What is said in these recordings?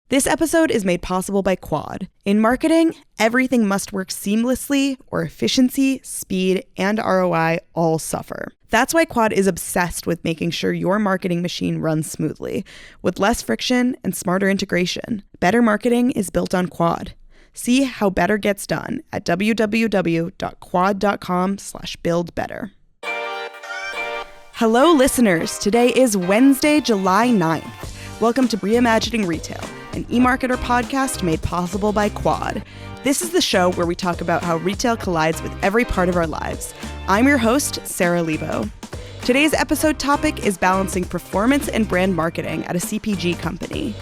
This episode is made possible by Quad. In marketing, everything must work seamlessly, or efficiency, speed, and ROI all suffer. That's why Quad is obsessed with making sure your marketing machine runs smoothly, with less friction and smarter integration. Better marketing is built on Quad. See how better gets done at www.quad.com/buildbetter. Hello, listeners. Today is Wednesday, July 9th. Welcome to Reimagining Retail, an eMarketer podcast made possible by Quad. This is the show where we talk about how retail collides with every part of our lives. I'm your host, Sara Lebow. Today's episode topic is balancing performance and brand marketing at a CPG company.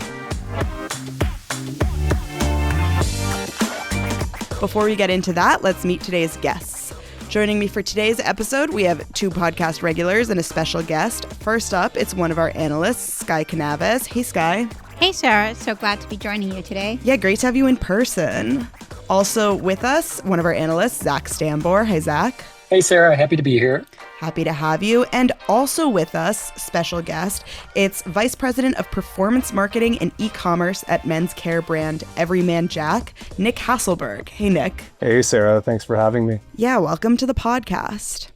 Before we get into that, let's meet today's guests. Joining me for today's episode, we have two podcast regulars and a special guest. First up, it's one of our analysts, Sky Canaves. Hey, Sky. Hey, Sarah. So glad to be joining you today. Yeah, great to have you in person. Also with us, one of our analysts, Zak Stambor. Hey, Zak. Hey, Sarah. Happy to be here. Happy to have you. And also with us, special guest, it's Vice President of Performance Marketing and E-commerce at men's care brand Everyman Jack, Nick Hasselberg. Hey, Nick. Hey, Sarah. Thanks for having me. Yeah, welcome to the podcast.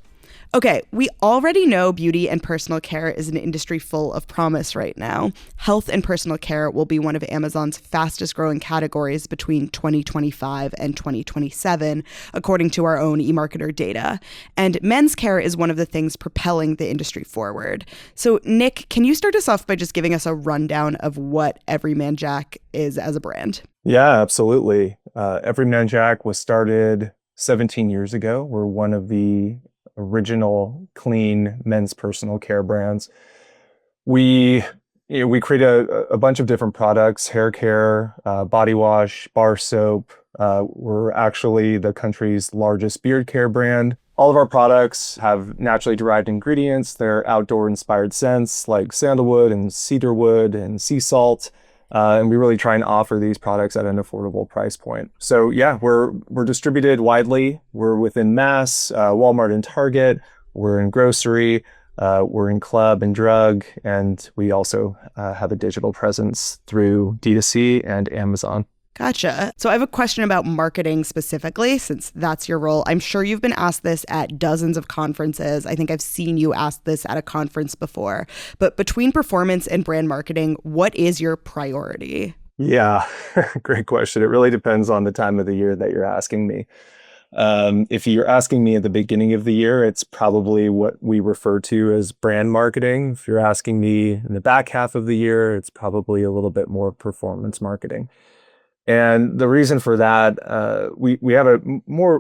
Okay, we already know beauty and personal care is an industry full of promise right now. Health and personal care will be one of Amazon's fastest growing categories between 2025 and 2027, according to our own eMarketer data. And men's care is one of the things propelling the industry forward. So, Nick, can you start us off by just giving us a rundown of what Everyman Jack is as a brand? Yeah, absolutely. Everyman Jack was started 17 years ago. We're one of the original clean men's personal care brands. We create a bunch of different products: hair care, body wash, bar soap. We're actually the country's largest beard care brand. All of our products have naturally derived ingredients. They're outdoor inspired scents like sandalwood and cedarwood and sea salt. And we really try and offer these products at an affordable price point. So yeah, we're distributed widely. We're within mass, Walmart and Target. We're in grocery. We're in club and drug. And we also have a digital presence through D2C and Amazon. Gotcha. So I have a question about marketing specifically, since that's your role. I'm sure you've been asked this at dozens of conferences. I think I've seen you asked this at a conference before. But between performance and brand marketing, what is your priority? Yeah, great question. It really depends on the time of the year that you're asking me. If you're asking me at the beginning of the year, it's probably what we refer to as brand marketing. If you're asking me in the back half of the year, it's probably a little bit more performance marketing. And the reason for that, we have a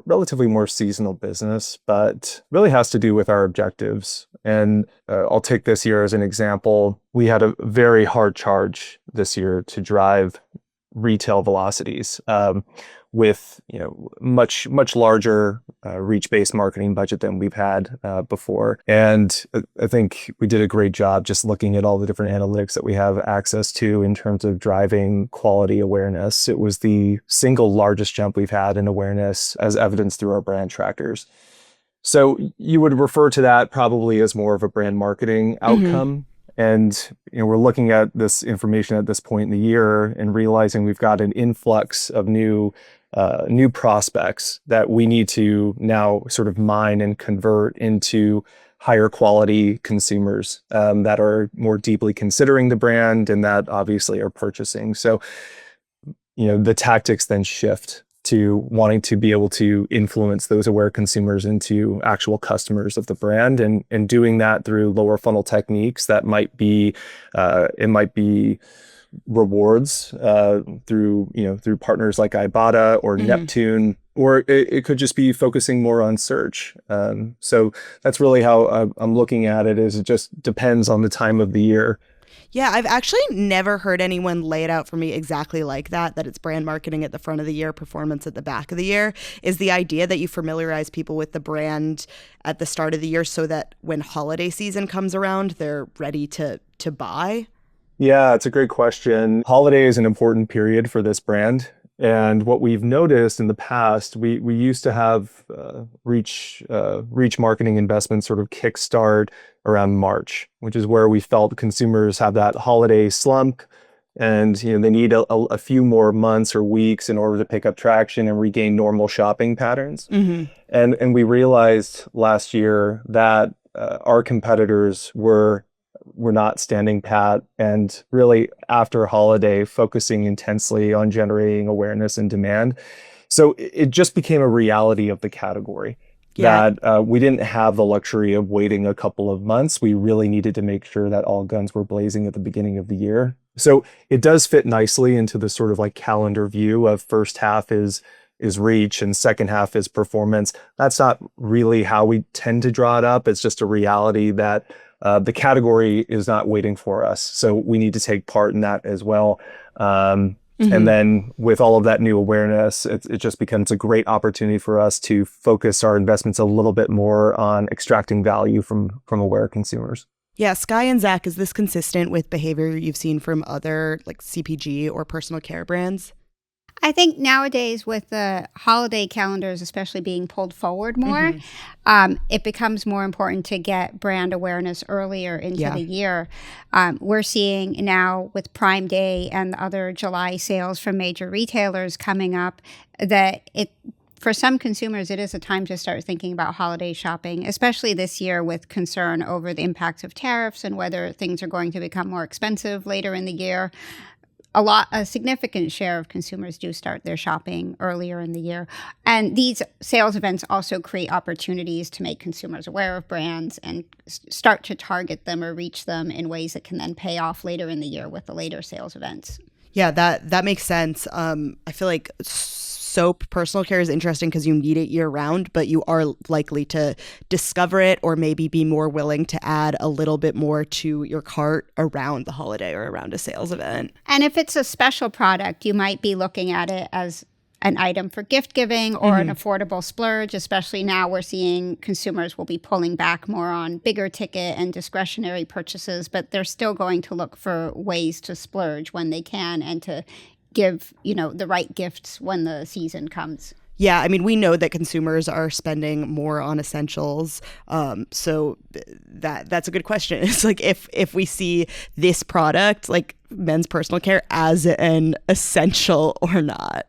relatively more seasonal business, but really has to do with our objectives. And I'll take this year as an example. We had a very hard charge this year to drive retail velocities with much larger reach-based marketing budget than we've had before. And I think we did a great job just looking at all the different analytics that we have access to in terms of driving quality awareness. It was the single largest jump we've had in awareness, as evidenced through our brand trackers. So you would refer to that probably as more of a brand marketing outcome. And we're looking at this information at this point in the year and realizing we've got an influx of new prospects that we need to now sort of mine and convert into higher quality consumers that are more deeply considering the brand and that obviously are purchasing. So, the tactics then shift to wanting to be able to influence those aware consumers into actual customers of the brand, and doing that through lower funnel techniques that might be rewards through partners like Ibotta or Neptune, or it could just be focusing more on search. So that's really how I'm looking at it. Is it just depends on the time of the year. Yeah, I've actually never heard anyone lay it out for me exactly like that it's brand marketing at the front of the year, performance at the back of the year. Is the idea that you familiarize people with the brand at the start of the year so that when holiday season comes around, they're ready to buy? Yeah, it's a great question. Holiday is an important period for this brand. And what we've noticed in the past, we used to have reach marketing investments sort of kickstart around March, which is where we felt consumers have that holiday slump and they need a few more months or weeks in order to pick up traction and regain normal shopping patterns. And we realized last year that our competitors were not standing pat, and really after holiday focusing intensely on generating awareness and demand. So it just became a reality of the category that we didn't have the luxury of waiting a couple of months. We really needed to make sure that all guns were blazing at the beginning of the year. So it does fit nicely into the sort of like calendar view of first half is reach and second half is performance. That's not really how we tend to draw it up. It's just a reality that the category is not waiting for us. So we need to take part in that as well. And then with all of that new awareness, it just becomes a great opportunity for us to focus our investments a little bit more on extracting value from aware consumers. Yeah, Sky and Zak, is this consistent with behavior you've seen from other like CPG or personal care brands? I think nowadays with the holiday calendars, especially being pulled forward more, it becomes more important to get brand awareness earlier into the year. We're seeing now with Prime Day and other July sales from major retailers coming up that for some consumers, it is a time to start thinking about holiday shopping, especially this year with concern over the impacts of tariffs and whether things are going to become more expensive later in the year. A significant share of consumers do start their shopping earlier in the year. And these sales events also create opportunities to make consumers aware of brands and start to target them or reach them in ways that can then pay off later in the year with the later sales events. Yeah, that makes sense. I feel like soap personal care is interesting because you need it year round, but you are likely to discover it or maybe be more willing to add a little bit more to your cart around the holiday or around a sales event. And if it's a special product, you might be looking at it as an item for gift giving or an affordable splurge, especially now we're seeing consumers will be pulling back more on bigger ticket and discretionary purchases, but they're still going to look for ways to splurge when they can and to give, the right gifts when the season comes. Yeah, I mean, we know that consumers are spending more on essentials. So that's a good question. It's like if we see this product, like men's personal care, as an essential or not.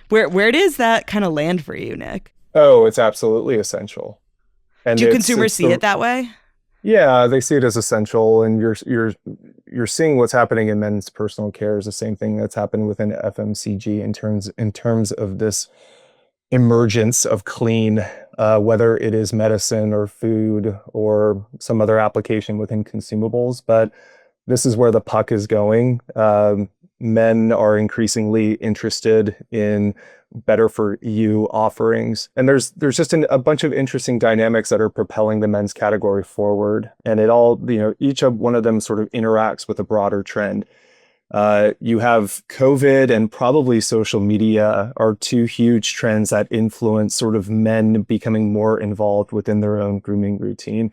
Where does that kind of land for you, Nick? Oh, it's absolutely essential. And do consumers see it that way? Yeah, they see it as essential, and you're seeing what's happening in men's personal care is the same thing that's happened within FMCG in terms of this emergence of clean, whether it is medicine or food or some other application within consumables. But this is where the puck is going. Men are increasingly interested in better for you offerings. And there's just a bunch of interesting dynamics that are propelling the men's category forward. And it all, each of one of them sort of interacts with a broader trend. You have COVID and probably social media are two huge trends that influence sort of men becoming more involved within their own grooming routine.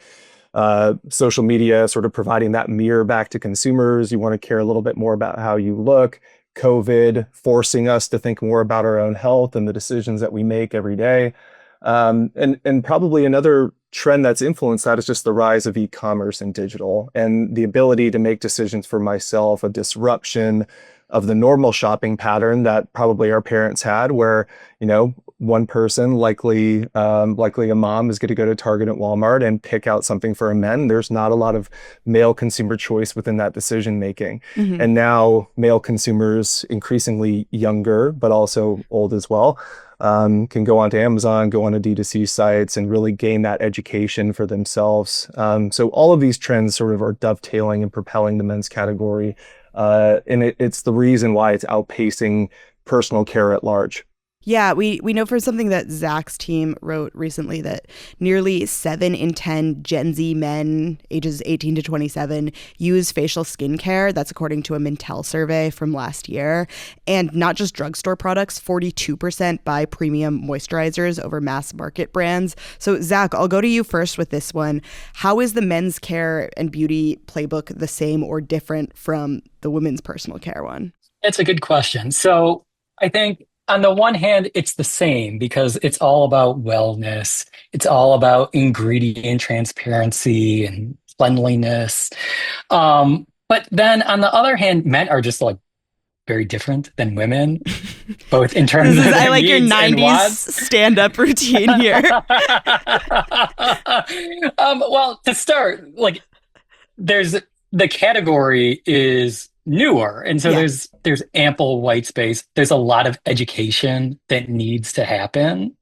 Social media sort of providing that mirror back to consumers. You want to care a little bit more about how you look. COVID forcing us to think more about our own health and the decisions that we make every day. And probably another trend that's influenced that is just the rise of e-commerce and digital and the ability to make decisions for myself, a disruption of the normal shopping pattern that probably our parents had where, one person, likely a mom, is going to go to Target at Walmart and pick out something for a man. There's not a lot of male consumer choice within that decision making. And now male consumers, increasingly younger, but also old as well, can go onto Amazon, go onto D2C sites and really gain that education for themselves. So all of these trends sort of are dovetailing and propelling the men's category. And it's the reason why it's outpacing personal care at large. Yeah, we know from something that Zak's team wrote recently that nearly 7 in 10 Gen Z men ages 18 to 27 use facial skincare. That's according to a Mintel survey from last year. And not just drugstore products, 42% buy premium moisturizers over mass market brands. So Zak, I'll go to you first with this one. How is the men's care and beauty playbook the same or different from the women's personal care one? It's a good question. So I think on the one hand, it's the same because it's all about wellness. It's all about ingredient transparency and cleanliness. But then on the other hand, men are just like very different than women, both in terms This of is, I their like your needs and 90s wants. stand-up routine here. Well, to start, like there's the category is newer, and so Yeah. there's ample white space. There's a lot of education that needs to happen.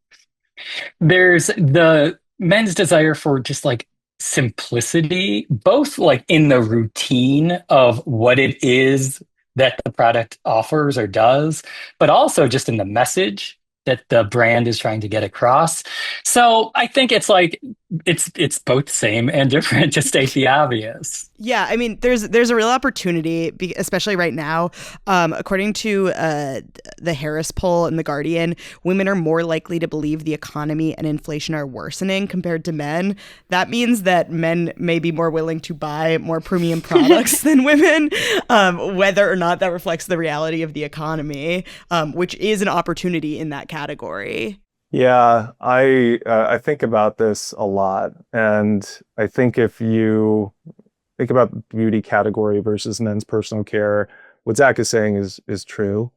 There's the men's desire for just like simplicity, both like in the routine of what it is that the product offers or does, but also just in the message that the brand is trying to get across. So I think it's like it's both same and different, to state the obvious. Yeah, I mean, there's a real opportunity, especially right now. According to the Harris poll in The Guardian, women are more likely to believe the economy and inflation are worsening compared to men. That means that men may be more willing to buy more premium products than women, whether or not that reflects the reality of the economy, which is an opportunity in that category. Yeah, I think about this a lot, and I think if you think about beauty category versus men's personal care, what Zach is saying is true.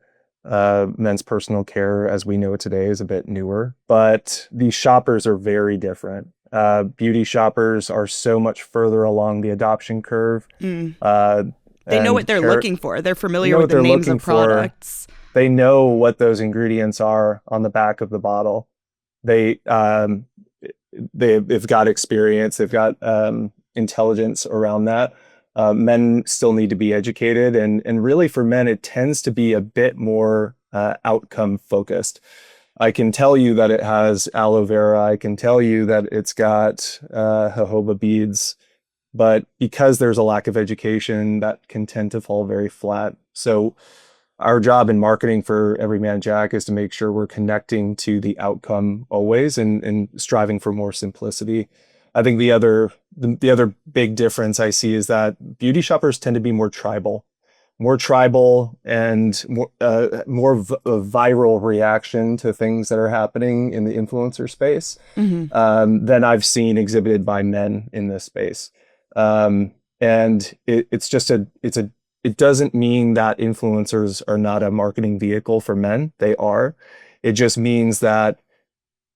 Men's personal care, as we know it today, is a bit newer, but these shoppers are very different. Beauty shoppers are so much further along the adoption curve. They know what they're looking for. They're familiar with the names of products. They know what those ingredients are on the back of the bottle. They've got experience. They've got intelligence around that. Men still need to be educated, and really for men, it tends to be a bit more outcome focused. I can tell you that it has aloe vera. I can tell you that it's got jojoba beads, but because there's a lack of education, that can tend to fall very flat. So our job in marketing for Everyman Jack is to make sure we're connecting to the outcome always and striving for more simplicity. I think the other big difference I see is that beauty shoppers tend to be more tribal and more a viral reaction to things that are happening in the influencer space than I've seen exhibited by men in this space. And it doesn't mean that influencers are not a marketing vehicle for men. They are. It just means that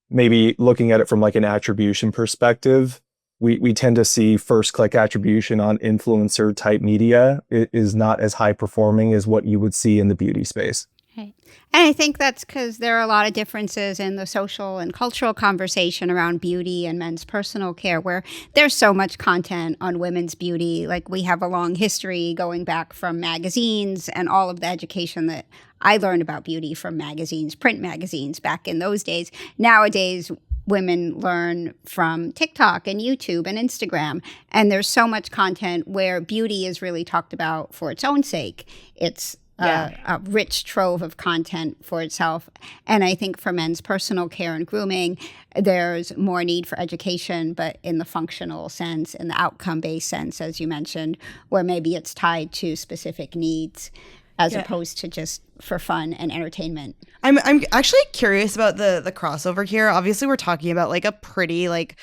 maybe looking at it from like an attribution perspective, we tend to see first click attribution on influencer type media is not as high performing as what you would see in the beauty space. Right. And I think that's because there are a lot of differences in the social and cultural conversation around beauty and men's personal care, where there's so much content on women's beauty. Like we have a long history going back from magazines and all of the education that I learned about beauty from magazines, print magazines back in those days. Nowadays, women learn from TikTok and YouTube and Instagram. And there's so much content where beauty is really talked about for its own sake. It's a rich trove of content for itself. And I think for men's personal care and grooming, there's more need for education, but in the functional sense, in the outcome-based sense, as you mentioned, where maybe it's tied to specific needs as opposed to just for fun and entertainment. I'm actually curious about the crossover here. Obviously, we're talking about like a pretty like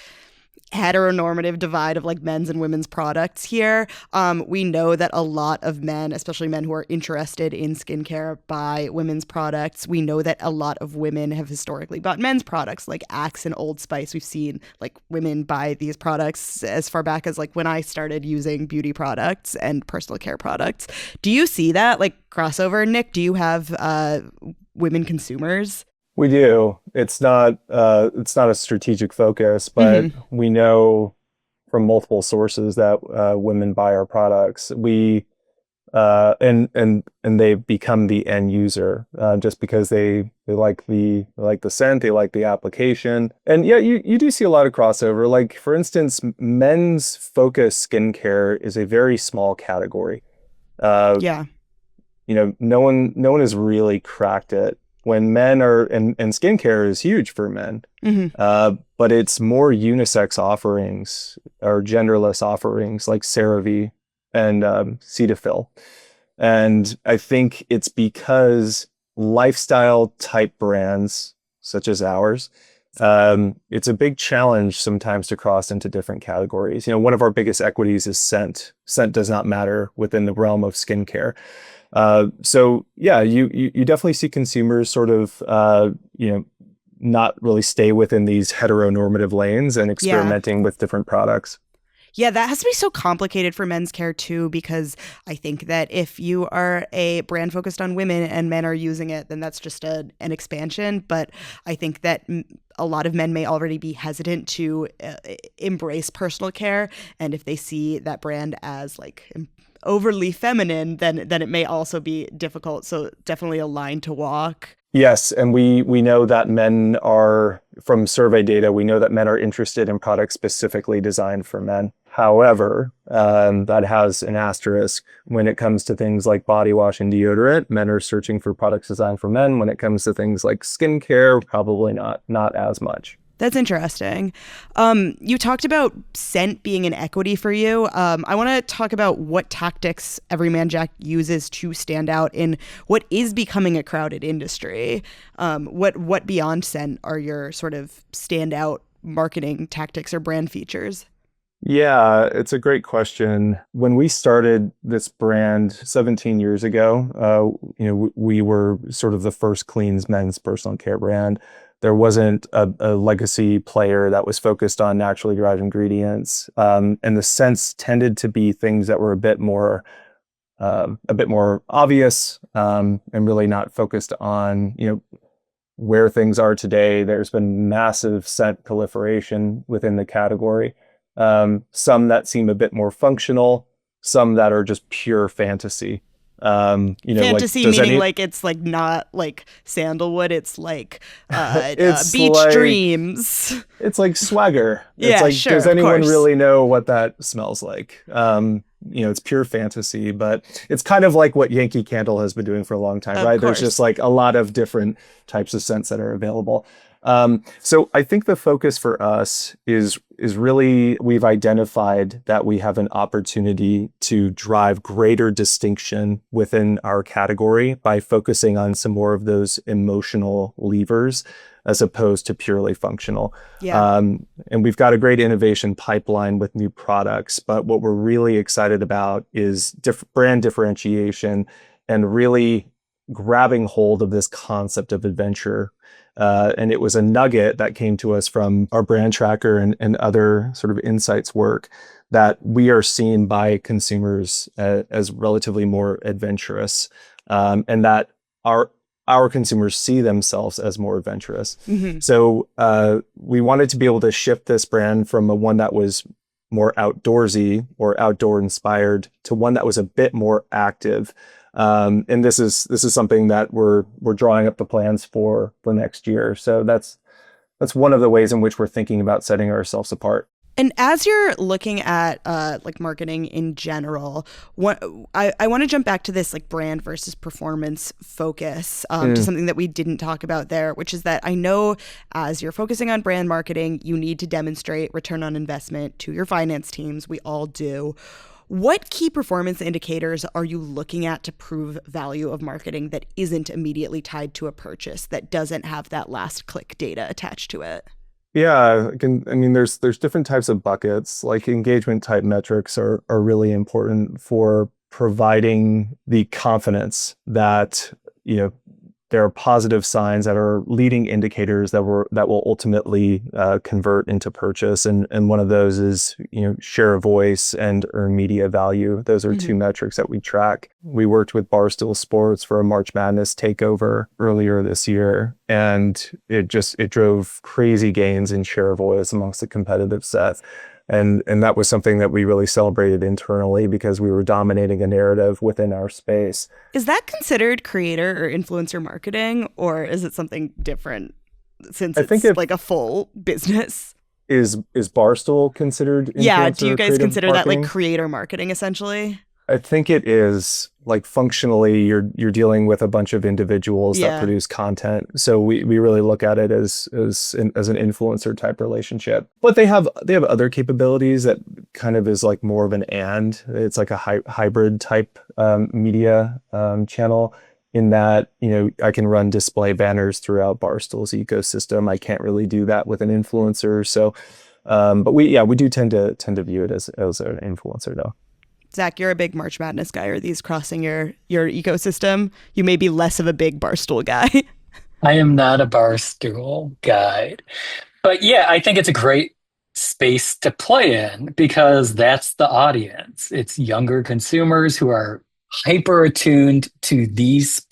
heteronormative divide of like men's and women's products here. We know that a lot of men, especially men who are interested in skincare, buy women's products. We know that a lot of women have historically bought men's products like Axe and Old Spice. We've seen like women buy these products as far back as like when I started using beauty products and personal care products. Do you see that like crossover, Nick? Do you have women consumers? We do. It's not a strategic focus, but we know from multiple sources that women buy our products. And they become the end user just because they like the scent, they like the application. And yeah, you do see a lot of crossover. Like for instance, men's focused skincare is a very small category. No one has really cracked it. When men are, and skincare is huge for men, but it's more unisex offerings or genderless offerings like CeraVe and Cetaphil. And I think it's because lifestyle type brands such as ours, it's a big challenge sometimes to cross into different categories. One of our biggest equities is scent. Scent does not matter within the realm of skincare. So yeah, you definitely see consumers sort of not really stay within these heteronormative lanes and experimenting with different products. Yeah, that has to be so complicated for men's care too, because I think that if you are a brand focused on women and men are using it, then that's just an expansion. But I think that a lot of men may already be hesitant to embrace personal care. And if they see that brand as like overly feminine, then it may also be difficult. So definitely a line to walk. Yes, and we know that men are, from survey data, we know that men are interested in products specifically designed for men. However, that has an asterisk. When it comes to things like body wash and deodorant, men are searching for products designed for men. When it comes to things like skincare, probably not as much. That's interesting. You talked about scent being an equity for you. I want to talk about what tactics Everyman Jack uses to stand out in what is becoming a crowded industry. What beyond scent are your sort of standout marketing tactics or brand features? Yeah, it's a great question. When we started this brand 17 years ago, we were sort of the first clean men's personal care brand. There wasn't a legacy player that was focused on naturally derived ingredients, and the scents tended to be things that were a bit more obvious, and really not focused on where things are today. There's been massive scent proliferation within the category. Some that seem a bit more functional, some that are just pure fantasy. Fantasy like, meaning like it's like not like sandalwood, it's like it's beach like, dreams. It's like swagger. Yeah, it's like, sure. Does anyone course. really know what that smells like? It's pure fantasy, but it's kind of like what Yankee Candle has been doing for a long time, right? Course. There's just like a lot of different types of scents that are available. So I think the focus for us is really, we've identified that we have an opportunity to drive greater distinction within our category by focusing on some more of those emotional levers as opposed to purely functional. Yeah. And we've got a great innovation pipeline with new products, but what we're really excited about is brand differentiation and really grabbing hold of this concept of adventure. And it was a nugget that came to us from our brand tracker and other sort of insights work that we are seen by consumers as relatively more adventurous, and that our consumers see themselves as more adventurous. Mm-hmm. So we wanted to be able to shift this brand from one that was more outdoorsy or outdoor inspired to one that was a bit more active. And this is something that we're drawing up the plans for next year. So that's one of the ways in which we're thinking about setting ourselves apart. And as you're looking at like marketing in general, I want to jump back to this like brand versus performance focus to something that we didn't talk about there, which is that I know as you're focusing on brand marketing, you need to demonstrate return on investment to your finance teams. We all do. What key performance indicators are you looking at to prove value of marketing that isn't immediately tied to a purchase, that doesn't have that last click data attached to it? Yeah, there's different types of buckets. Like engagement type metrics are really important for providing the confidence that there are positive signs that are leading indicators that will ultimately convert into purchase. And one of those is, share of voice and earned media value. Those are two metrics that we track. We worked with Barstool Sports for a March Madness takeover earlier this year, and it drove crazy gains in share of voice amongst the competitive set. And that was something that we really celebrated internally because we were dominating a narrative within our space. Is that considered creator or influencer marketing, or is it something different since it's like a full business? Is Barstool considered influencer? Yeah, do you guys consider marketing? that like creator marketing essentially? I think it is. Like functionally, you're dealing with a bunch of individuals that produce content. So we really look at it as an influencer type relationship. But they have other capabilities that kind of is like more of an and. It's like a hybrid type media channel. In that, I can run display banners throughout Barstool's ecosystem. I can't really do that with an influencer. So, but we do tend to view it as an influencer though. Zach, you're a big March Madness guy. Are these crossing your ecosystem? You may be less of a big Barstool guy. I am not a Barstool guy. But yeah, I think it's a great space to play in because that's the audience. It's younger consumers who are hyper attuned to these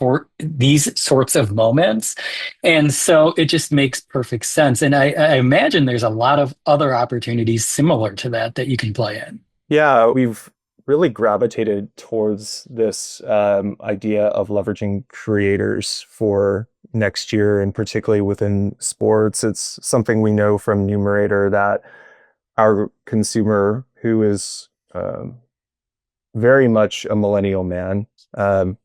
sorts of moments. And so it just makes perfect sense. And I imagine there's a lot of other opportunities similar to that you can play in. Yeah, we've really gravitated towards this idea of leveraging creators for next year, and particularly within sports. It's something we know from Numerator that our consumer, who is very much a millennial man,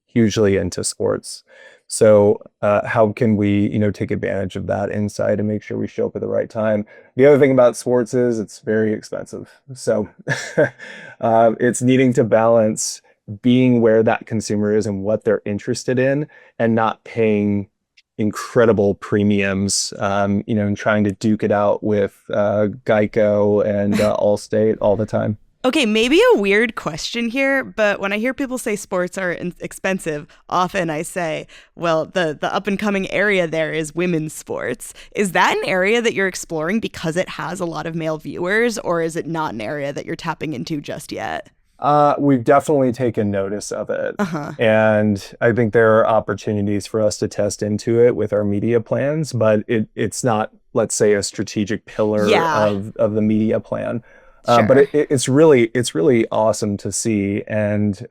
hugely into sports. So how can we, take advantage of that insight and make sure we show up at the right time? The other thing about sports is it's very expensive. So it's needing to balance being where that consumer is and what they're interested in, and not paying incredible premiums, and trying to duke it out with Geico and Allstate all the time. Okay, maybe a weird question here, but when I hear people say sports are expensive, often I say, well, the up-and-coming area there is women's sports. Is that an area that you're exploring because it has a lot of male viewers, or is it not an area that you're tapping into just yet? We've definitely taken notice of it. And I think there are opportunities for us to test into it with our media plans, but it's not, let's say, a strategic pillar of the media plan. Sure. But it's really awesome to see, and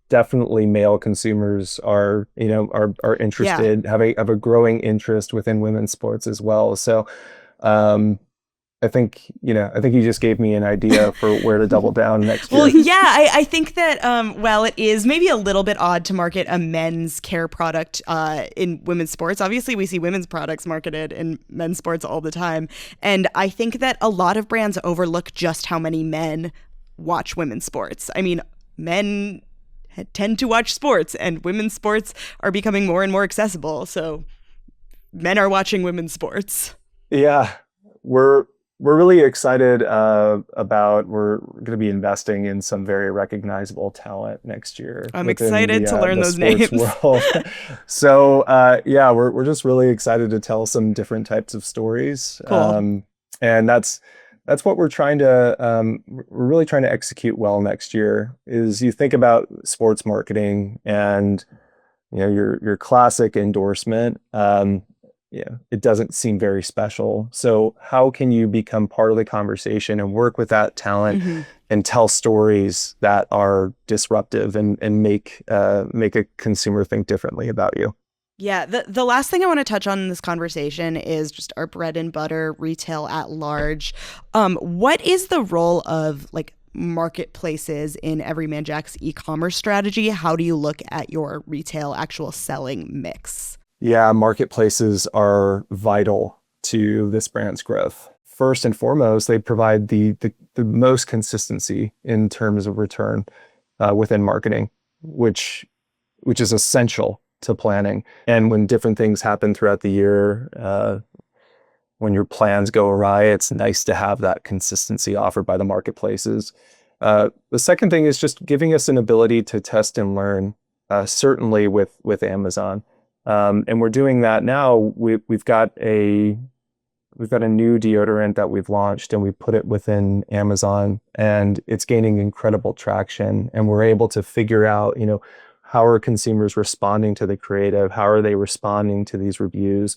definitely male consumers are interested, have a growing interest within women's sports as well. So I think you just gave me an idea for where to double down next year. Well, yeah, I think that while it is maybe a little bit odd to market a men's care product in women's sports, obviously we see women's products marketed in men's sports all the time. And I think that a lot of brands overlook just how many men watch women's sports. I mean, men tend to watch sports, and women's sports are becoming more and more accessible. So men are watching women's sports. Yeah, we're really excited we're going to be investing in some very recognizable talent next year. I'm excited to learn those names. World. So we're just really excited to tell some different types of stories. Cool. And that's what we're really trying to execute well next year. Is you think about sports marketing and your classic endorsement. It doesn't seem very special. So how can you become part of the conversation and work with that talent and tell stories that are disruptive and make a consumer think differently about you? Yeah, the last thing I want to touch on in this conversation is just our bread and butter retail at large. What is the role of marketplaces in Everyman Jack's e-commerce strategy? How do you look at your retail actual selling mix? Yeah, marketplaces are vital to this brand's growth. First and foremost, they provide the most consistency in terms of return within marketing, which is essential to planning. And when different things happen throughout the year, when your plans go awry, it's nice to have that consistency offered by the marketplaces. The second thing is just giving us an ability to test and learn, certainly with Amazon. And we're doing that now. We've got a new deodorant that we've launched, and we put it within Amazon, and it's gaining incredible traction. And we're able to figure out, how are consumers responding to the creative? How are they responding to these reviews?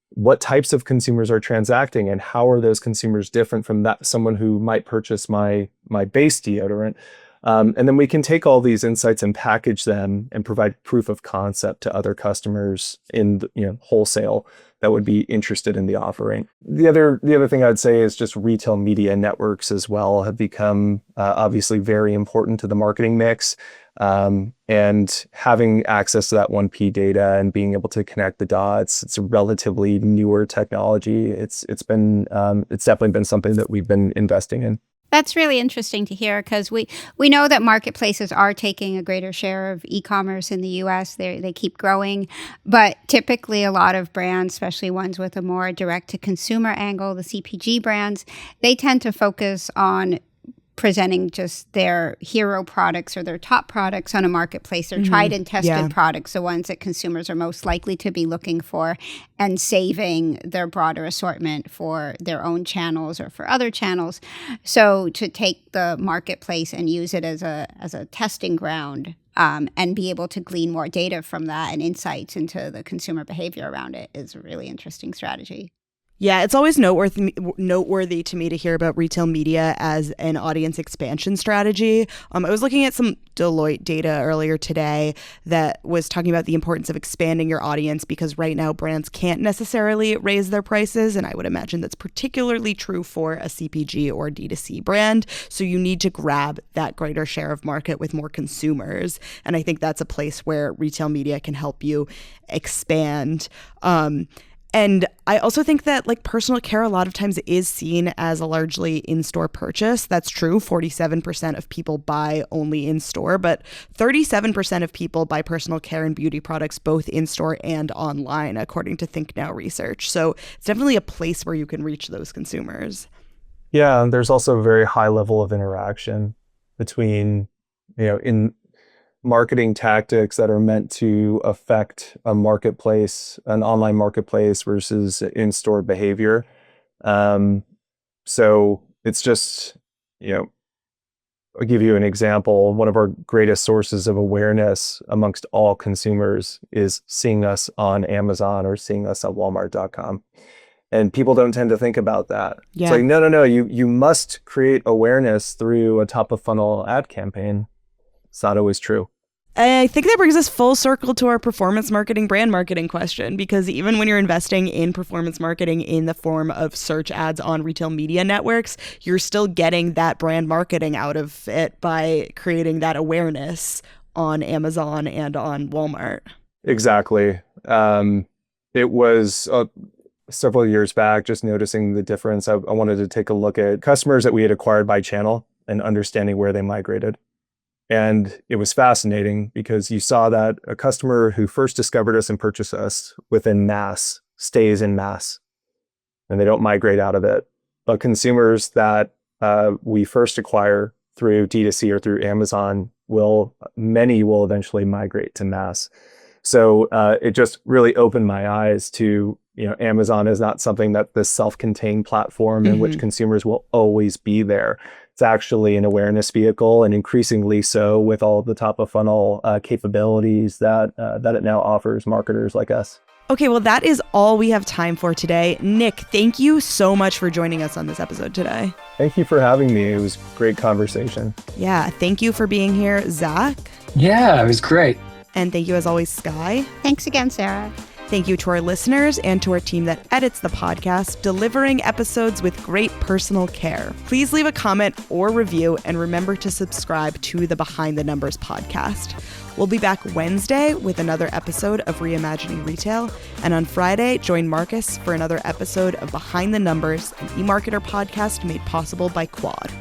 What types of consumers are transacting, and how are those consumers different from someone who might purchase my base deodorant? And then we can take all these insights and package them and provide proof of concept to other customers in wholesale that would be interested in the offering. The other thing I'd say is just retail media networks as well have become obviously very important to the marketing mix. And having access to that 1P data and being able to connect the dots, it's a relatively newer technology. It's definitely been something that we've been investing in. That's really interesting to hear, because we know that marketplaces are taking a greater share of e-commerce in the U.S. They keep growing, but typically a lot of brands, especially ones with a more direct-to-consumer angle, the CPG brands, they tend to focus on presenting just their hero products or their top products on a marketplace, their tried and tested products, the ones that consumers are most likely to be looking for, and saving their broader assortment for their own channels or for other channels. So to take the marketplace and use it as a testing ground and be able to glean more data from that and insights into the consumer behavior around it is a really interesting strategy. Yeah, it's always noteworthy to me to hear about retail media as an audience expansion strategy. I was looking at some Deloitte data earlier today that was talking about the importance of expanding your audience, because right now brands can't necessarily raise their prices. And I would imagine that's particularly true for a CPG or D2C brand. So you need to grab that greater share of market with more consumers. And I think that's a place where retail media can help you expand. And I also think that like personal care a lot of times is seen as a largely in-store purchase. That's true. 47% of people buy only in-store, but 37% of people buy personal care and beauty products both in-store and online, according to Think Now research. So it's definitely a place where you can reach those consumers. Yeah, and there's also a very high level of interaction between, in marketing tactics that are meant to affect a marketplace, an online marketplace versus in-store behavior. So it's just, I'll give you an example. One of our greatest sources of awareness amongst all consumers is seeing us on Amazon or seeing us on Walmart.com. And people don't tend to think about that. Yeah. It's like, no, you must create awareness through a top of funnel ad campaign. It's not always true. I think that brings us full circle to our performance marketing, brand marketing question, because even when you're investing in performance marketing in the form of search ads on retail media networks, you're still getting that brand marketing out of it by creating that awareness on Amazon and on Walmart. Exactly. It was several years back, just noticing the difference. I wanted to take a look at customers that we had acquired by channel and understanding where they migrated. And it was fascinating because you saw that a customer who first discovered us and purchased us within mass stays in mass and they don't migrate out of it. But consumers that we first acquire through D2C or through Amazon, many will eventually migrate to mass. So it just really opened my eyes to, Amazon is not something that this self-contained platform in which consumers will always be there. It's actually an awareness vehicle, and increasingly so with all of the top of funnel capabilities that it now offers marketers like us. Okay, well, that is all we have time for today. Nick, thank you so much for joining us on this episode today. Thank you for having me. It was a great conversation. Yeah, thank you for being here, Zak. Yeah, it was great. And thank you as always, Sky. Thanks again, Sarah. Thank you to our listeners and to our team that edits the podcast, delivering episodes with great personal care. Please leave a comment or review and remember to subscribe to the Behind the Numbers podcast. We'll be back Wednesday with another episode of Reimagining Retail. And on Friday, join Marcus for another episode of Behind the Numbers, an eMarketer podcast made possible by Quad.